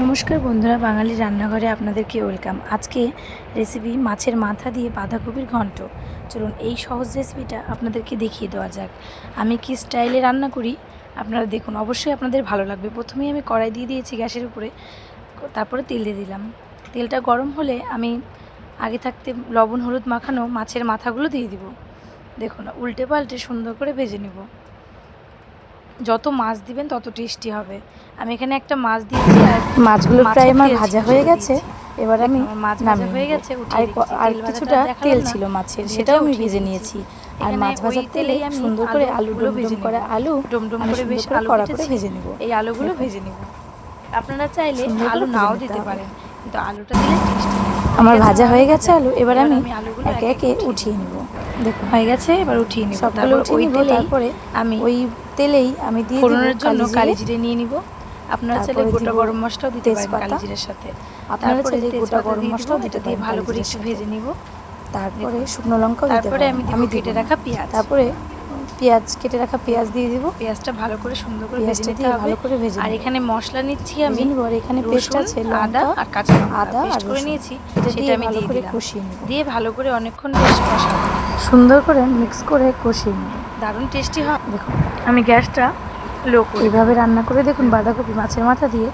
নমস্কার বন্ধুরা, বাঙালি রান্নাঘরে আপনাদেরকে ওয়েলকাম। আজকে রেসিপি মাছের মাথা দিয়ে বাঁধাকপির ঘন্ট। চলুন এই সহজ রেসিপিটা আপনাদেরকে দেখিয়ে দেওয়া যাক। আমি কি স্টাইলে রান্না করি আপনারা দেখুন, অবশ্যই আপনাদের ভালো লাগবে। প্রথমেই আমি কড়াই দিয়ে দিয়েছি গ্যাসের উপরে, তারপরে তেল দিয়ে দিলাম। তেলটা গরম হলে আমি আগে থাকতে লবণ হলুদ মাখানো মাছের মাথাগুলো দিয়ে দিব। দেখুন উল্টে পাল্টে সুন্দর করে ভেজে নেব। যত মাছ দিবেন তত টেস্টি হবে। আমি এখানে একটা মাছ দিয়েছি আর মাছগুলো প্রায় আমার ভাজা হয়ে গেছে। এবার আমি মাছ ভাজা হয়ে গেছে আর কিছুটা তেল ছিল মাছের, সেটাও আমি ভেজে নিয়েছি। আর মাছ ভাজার তেলেই আমি সুন্দর করে আলুগুলো ভেজে করে ডুমডুম করে বেশ আলু কড়া করে ভেজে নেব। এই আলুগুলো ভেজে নেব। আপনারা চাইলে আলু নাও দিতে পারেন, কিন্তু আলুটা দিলে টেস্টি। আমার ভাজা হয়ে গেছে আলু, এবার আমি একে একে উঠিয়ে নেব। দেখুন হয়ে গেছে, এবার উঠিয়ে নেব। সবগুলো উঠিয়ে নেব। তারপরে আমি ওই তেলেই আমি দিয়ে ফোড়নের জন্য কালি জিরে নিয়ে নিব। আপনারা চাইলে গোটা গরম মশলাও দিতে পারেন কালি জিরের সাথে। আপনারা চাইলে গোটা গরম মশলাও দিতে দিয়ে ভালো করে একটু ভেজে নিব। তারপরে শুকনো লঙ্কাও দিতে পারেন। আমি কেটে রাখা পেঁয়াজ, তারপরে কেটে রাখা পেঁয়াজ দিয়ে দিব। পেঁয়াজটা ভালো করে সুন্দর করে ভেজে নিতে হবে, ভালো করে ভেজে। আর এখানে মশলা নিচ্ছি আমি, আর এখানে পেস্ট আছে আদা আর কাঁচা লঙ্কা পেস্ট করে নিয়েছি, সেটা আমি দিয়ে দিলাম। দিয়ে ভালো করে অনেকক্ষণ বেশ কষাবো, সুন্দর করে মিক্স করে কষিয়ে নেব। দারুণ টেস্টি হয়। দেখুন আমি গ্যাসটা লো করে এইভাবে রান্না করে দেখুন বাঁধাকপি মাছের মাথা দিয়ে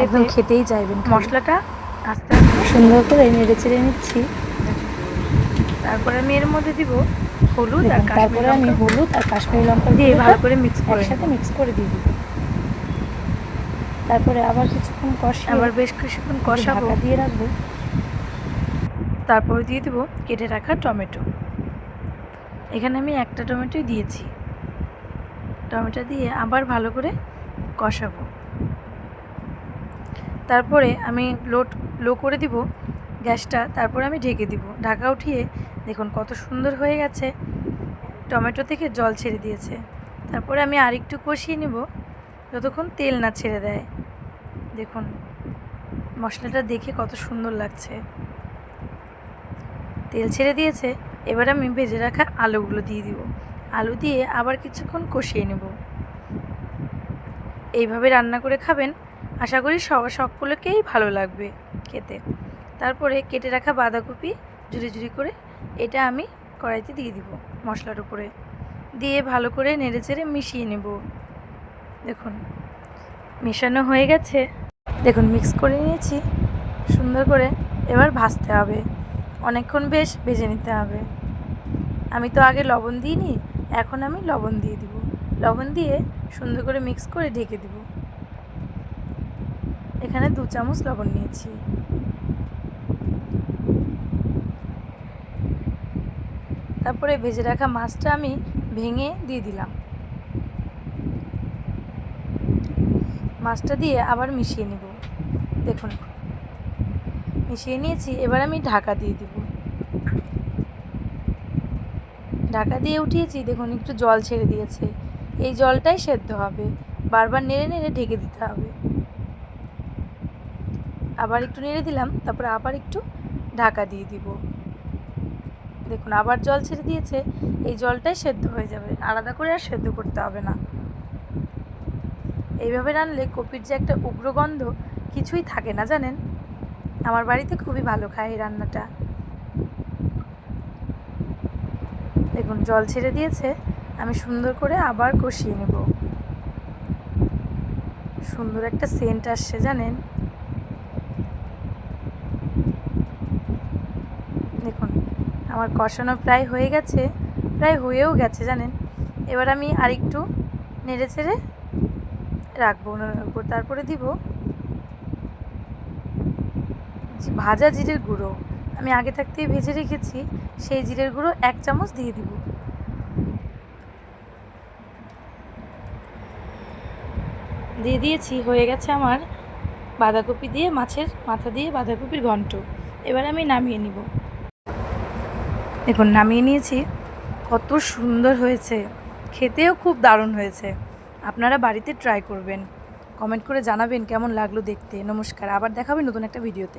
একদম খেতেই চাইবেন। মশলাটা আস্তে আস্তে সুন্দর করে নেড়ে চেড়ে নিচ্ছি। তারপরে আমি এর মধ্যে দিব হলুদ আর তারপরে আমি হলুদ আর কাশ্মীরি লঙ্কা দিয়ে ভালো করে মিক্স করে দিয়ে দিব। তারপরে আবার কিছুক্ষণ বেশ কিছুক্ষণ কষাবো, দিয়ে রাখবো। তারপরে দিয়ে দেবো কেটে রাখা টমেটো। এখানে আমি একটা টমেটোই দিয়েছি। টমেটো দিয়ে আবার ভালো করে কষাবো। তারপরে আমি লো করে দিব গ্যাসটা। তারপরে আমি ঢেকে দিব। ঢাকা উঠিয়ে দেখুন কত সুন্দর হয়ে গেছে, টমেটো থেকে জল ছেড়ে দিয়েছে। তারপরে আমি আরেকটু কষিয়ে নেব যতক্ষণ তেল না ছেড়ে দেয়। দেখুন মশলাটা দেখে কত সুন্দর লাগছে, তেল ছেড়ে দিয়েছে। এবার আমি ভেজে রাখা আলুগুলো দিয়ে দিব। আলু দিয়ে আবার কিছুক্ষণ কষিয়ে নেব। এইভাবে রান্না করে খাবেন, আশা করি সকলকেই ভালো লাগবে খেতে। তারপরে কেটে রাখা বাঁধাকপি ঝুরি ঝুরি করে এটা আমি কড়াইতে দিয়ে দিব মশলার উপরে, দিয়ে ভালো করে নেড়ে চেড়ে মিশিয়ে নেব। দেখুন মেশানো হয়ে গেছে, দেখুন মিক্স করে নিয়েছি সুন্দর করে। এবার ভাজতে হবে, অনেকক্ষণ বেশ ভেজে নিতে হবে। আমি তো আগে লবণ দিইনি, এখন আমি লবণ দিয়ে দিব। লবণ দিয়ে সুন্দর করে মিক্স করে ঢেকে দিব। এখানে 2 চামচ লবণ নিয়েছি। তারপরে ভেজে রাখা মাছটা আমি ভেঙে দিয়ে দিলাম। মাছটা দিয়ে আবার মিশিয়ে নেব। দেখুন মিশিয়ে নিয়েছি। এবার আমি ঢাকা দিয়ে দিব। ঢাকা দিয়ে উঠিয়েছি, দেখুন একটু জল ছেড়ে দিয়েছে। এই জলটাই সেদ্ধ হবে, বারবার নেড়ে নেড়ে ঢেকে দিতে হবে। আবার একটু নেড়ে দিলাম, তারপরে আবার একটু ঢাকা দিয়ে দিব। দেখুন আবার জল ছেড়ে দিয়েছে, এই জলটাই সেদ্ধ হয়ে যাবে, আলাদা করে আর সেদ্ধ করতে হবে না। এইভাবে রান্নলে কপির যে একটা উগ্র গন্ধ কিছুই থাকে না জানেন। আমার বাড়িতে খুবই ভালো খায় এই রান্নাটা। দেখুন জল ছেড়ে দিয়েছে, আমি সুন্দর করে আবার কষিয়ে নেব। সুন্দর একটা সেন্ট আসছে জানেন। দেখুন আমার কষানো প্রায় হয়ে গেছে, প্রায় হয়েও গেছে জানেন। এবার আমি আরেকটু নেড়ে চেড়ে রাখবো ওনার উপর। তারপরে দিব ভাজা জিরের গুঁড়ো। আমি আগে থাকতেই ভেজে রেখেছি, সেই জিরের গুঁড়ো 1 চামচ দিয়ে দিব। দিয়ে দিয়েছি, হয়ে গেছে আমার বাঁধাকপি দিয়ে মাছের মাথা দিয়ে বাঁধাকপির ঘন্ট। এবার আমি নামিয়ে নিব। দেখুন নামিয়ে নিয়েছি, কত সুন্দর হয়েছে, খেতেও খুব দারুণ হয়েছে। আপনারা বাড়িতে ট্রাই করবেন, কমেন্ট করে জানাবেন কেমন লাগলো দেখতে। নমস্কার, আবার দেখাবে নতুন একটা ভিডিওতে।